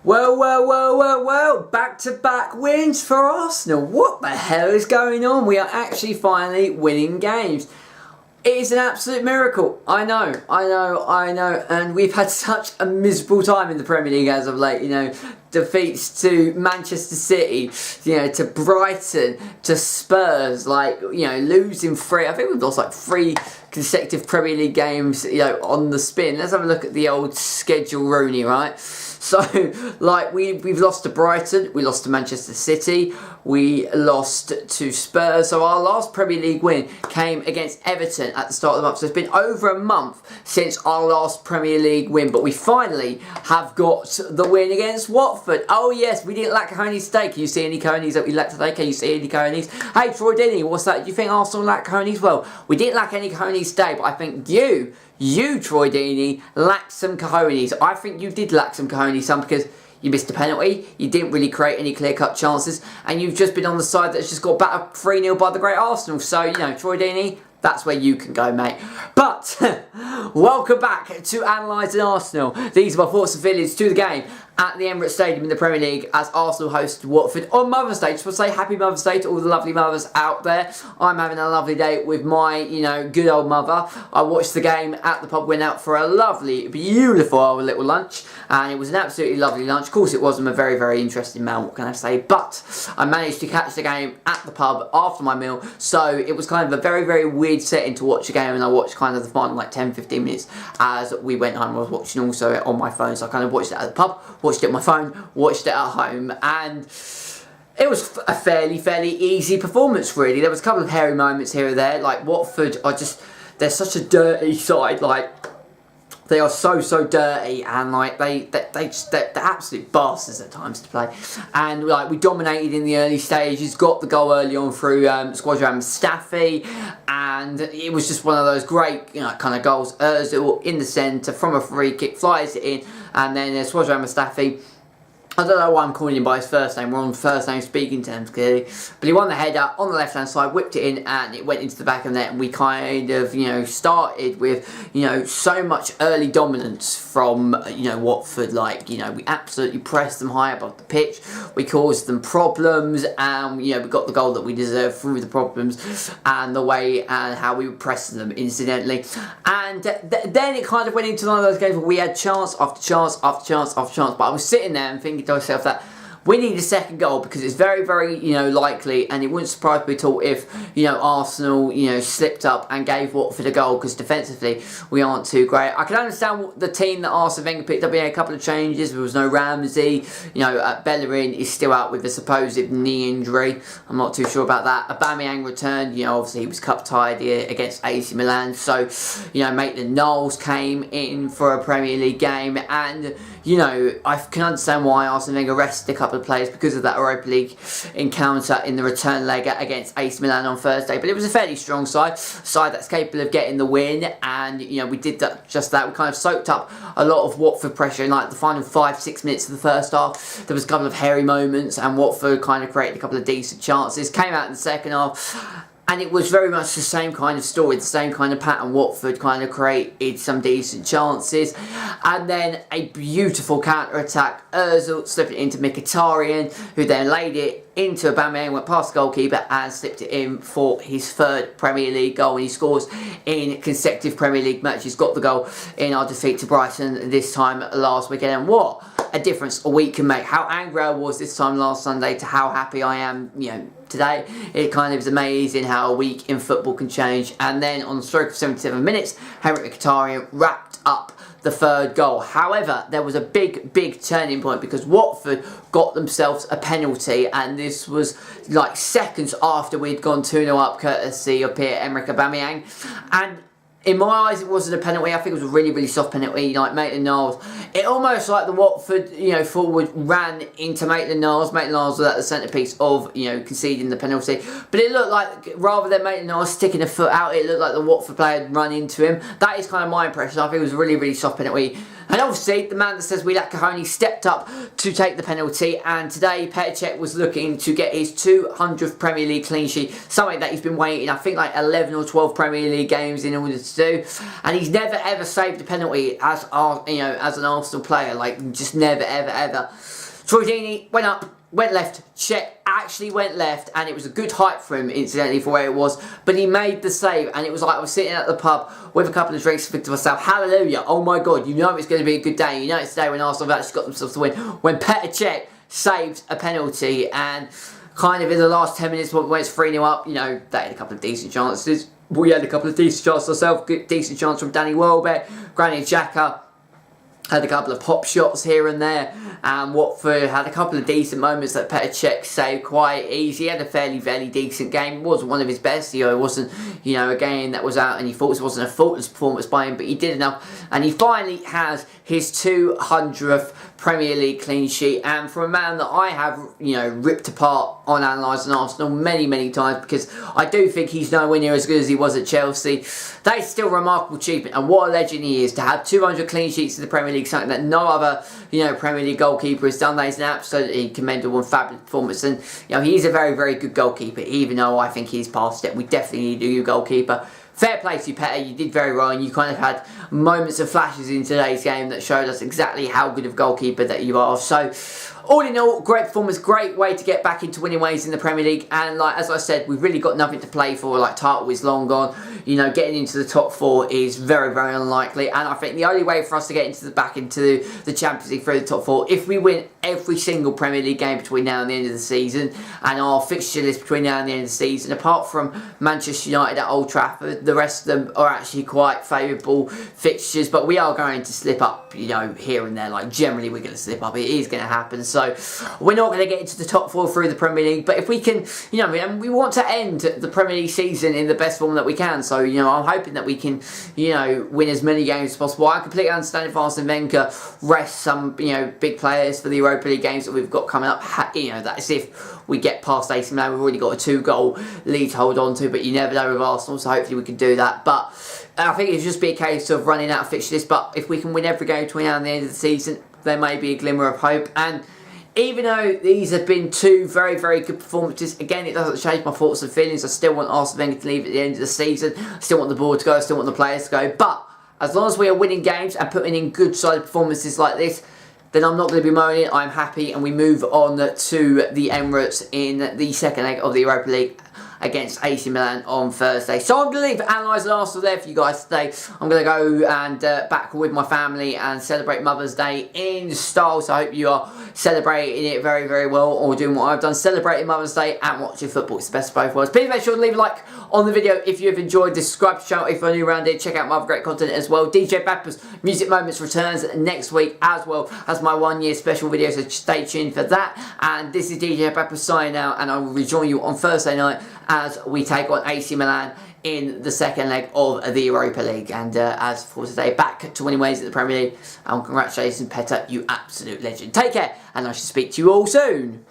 Well, back-to-back wins for Arsenal. What the hell is going on? We are actually finally winning games. It is an absolute miracle. I know. And we've had such a miserable time in the Premier League as of late, defeats to Manchester City, to Brighton, to Spurs, losing three. I think we've lost three consecutive Premier League games, on the spin. Let's have a look at the old schedule, Rooney, right? So, we've lost to Brighton, we lost to Manchester City, we lost to Spurs. So our last Premier League win came against Everton at the start of the month. So it's been over a month since our last Premier League win. But we finally have got the win against Watford. Oh yes, we didn't lack Coheney's steak. Can you see any Coheney's that we lacked today? Can you see any Coheney's? Hey, Troy Deeney, what's that? Do you think Arsenal lacked Coheney's? Well, we didn't lack any Coheney's today, but I think you, Troy Deeney, lacked some cojones. I think you did lack some cojones, some because you missed a penalty, you didn't really create any clear-cut chances, and you've just been on the side that's just got battered 3-0 by the great Arsenal. So, Troy Deeney, that's where you can go, mate. But, welcome back to Analysing Arsenal. These are my thoughts and feelings to the game at the Emirates Stadium in the Premier League as Arsenal host Watford on Mother's Day. Just want to say happy Mother's Day to all the lovely mothers out there. I'm having a lovely day with my, good old mother. I watched the game at the pub, went out for a lovely, beautiful little lunch, and it was an absolutely lovely lunch. Of course, it was. I'm a very, very interesting man, what can I say? But I managed to catch the game at the pub after my meal, so it was kind of a very, very weird setting to watch a game, and I watched kind of the final 10-15 minutes as we went home. I was watching also it on my phone, so I kind of watched it at the pub, watched it on my phone, watched it at home, and it was a fairly easy performance, really. There was a couple of hairy moments here or there. Watford are they're such a dirty side. They are so dirty, and they're absolute bastards at times to play. And we dominated in the early stages, got the goal early on through Squadron Mustafi, and it was just one of those great kind of goals. Ozil in the centre from a free kick, flies it in, and then Squadron Mustafi, I don't know why I'm calling him by his first name. We're on first name speaking terms, clearly. But he won the header on the left-hand side, whipped it in, and it went into the back of the net. And we kind of, started with, so much early dominance from, Watford. We absolutely pressed them high above the pitch. We caused them problems, and, we got the goal that we deserved through the problems and the way and how we were pressing them, incidentally. And then it kind of went into one of those games where we had chance after chance after chance after chance. But I was sitting there and thinking to myself that we need a second goal, because it's very, very, likely, and it wouldn't surprise me at all if, Arsenal, slipped up and gave Watford a goal, because defensively we aren't too great. I can understand the team that Arsene Wenger picked up. He had a couple of changes. There was no Ramsey. Bellerin is still out with a supposed knee injury. I'm not too sure about that. Aubameyang returned. Obviously he was cup tied here against AC Milan. So, Maitland-Niles came in for a Premier League game, and I can understand why Arsene Wenger rested a couple of players because of that Europa League encounter in the return leg against AC Milan on Thursday. But it was a fairly strong side that's capable of getting the win, and we did just that. We kind of soaked up a lot of Watford pressure in the final 5-6 minutes of the first half. There was a couple of hairy moments, and Watford kind of created a couple of decent chances. Came out in the second half, and it was very much the same kind of story, the same kind of pattern. Watford kind of created some decent chances, and then a beautiful counter-attack. Ozil slipped it into Mkhitaryan, who then laid it into Aubameyang, went past the goalkeeper and slipped it in for his third Premier League goal. And he scores in consecutive Premier League matches. Got the goal in our defeat to Brighton this time last weekend. And what a difference a week can make. How angry I was this time last Sunday to how happy I am, today. It kind of is amazing how a week in football can change. And then on the stroke of 77 minutes, Mkhitaryan wrapped up the third goal. However, there was a big turning point, because Watford got themselves a penalty, and this was seconds after we'd gone 2-0 up courtesy of Pierre-Emerick Aubameyang. And in my eyes, it wasn't a penalty. I think it was a really soft penalty. Maitland-Niles, it almost the Watford, forward ran into Maitland-Niles. Maitland-Niles was at the centrepiece of, conceding the penalty. But it looked like, rather than Maitland-Niles sticking a foot out, it looked like the Watford player had run into him. That is kind of my impression. I think it was a really soft penalty. And obviously, the man that says we lack cojones stepped up to take the penalty, and today Cech was looking to get his 200th Premier League clean sheet, something that he's been waiting, I think, like 11 or 12 Premier League games in order to do, and he's never ever saved a penalty as as an Arsenal player, like just never ever. Troydini went up, went left, Cech actually went left, and it was a good height for him, incidentally, for where it was, but he made the save, and it was like I was sitting at the pub with a couple of drinks thinking to myself, hallelujah, oh my god, you know it's going to be a good day, you know it's the day when Arsenal have actually got themselves to win, when Cech saved a penalty, and kind of in the last 10 minutes when it's 3-0 up, they had a couple of decent chances. We had a couple of decent chances ourselves, decent chance from Danny Welbeck, Granit Xhaka had a couple of pop shots here and there, and Watford had a couple of decent moments that Cech saved quite easy. He had a fairly decent game. It wasn't one of his best, it wasn't, a game that was out and he thought it wasn't a faultless performance by him, but he did enough, and he finally has his 200th Premier League clean sheet, and for a man that I have, ripped apart on analysing Arsenal many times, because I do think he's nowhere near as good as he was at Chelsea, that is still a remarkable achievement, and what a legend he is to have 200 clean sheets in the Premier League, something that no other, Premier League goalkeeper has done. That is an absolutely commendable and fabulous performance, and he's a very good goalkeeper, even though I think he's past it. We definitely need a new goalkeeper. Fair play to you, Petter, you did very well, and you kind of had moments of flashes in today's game that showed us exactly how good of goalkeeper that you are. So, all in all, great performance, great way to get back into winning ways in the Premier League, and as I said, we've really got nothing to play for, title is long gone, getting into the top 4 is very unlikely, and I think the only way for us to get back into the Champions League through the top 4, if we win every single Premier League game between now and the end of the season, and our fixture list between now and the end of the season, apart from Manchester United at Old Trafford, the rest of them are actually quite favourable fixtures, but we are going to slip up, here and there, generally we're going to slip up, it is going to happen, so we're not going to get into the top 4 through the Premier League, but if we can, and we want to end the Premier League season in the best form that we can, so, I'm hoping that we can, win as many games as possible. I completely understand if Arsene Wenger rests some, big players for the Europa League games that we've got coming up, that's if we get past AC Milan. We've already got a 2-goal lead to hold on to, but you never know with Arsenal, so hopefully we can do that, but I think it'll just be a case of running out of fixture list, but if we can win every game between now and the end of the season, there may be a glimmer of hope, and even though these have been 2 very good performances, again, it doesn't change my thoughts and feelings. I still want Arsene Wenger to leave at the end of the season. I still want the board to go. I still want the players to go. But as long as we are winning games and putting in good, solid performances like this, then I'm not going to be moaning. I'm happy, and we move on to the Emirates in the second leg of the Europa League against AC Milan on Thursday. So I'm going to leave analysing Arsenal there for you guys today. I'm going to go and back with my family and celebrate Mother's Day in style. So I hope you are celebrating it very well, or doing what I've done, celebrating Mother's Day and watching football. It's the best of both worlds. Please make sure to leave a like on the video if you've enjoyed this. Subscribe to the channel if you're new around here. Check out my other great content as well. DJ Bagpuss Music Moments returns next week, as well as my 1-year special video, so stay tuned for that. And this is DJ Bagpuss signing out, and I will rejoin you on Thursday night as we take on AC Milan in the second leg of the Europa League. And as for today, back to winning ways at the Premier League. And congratulations, Petter, you absolute legend. Take care, and I shall speak to you all soon.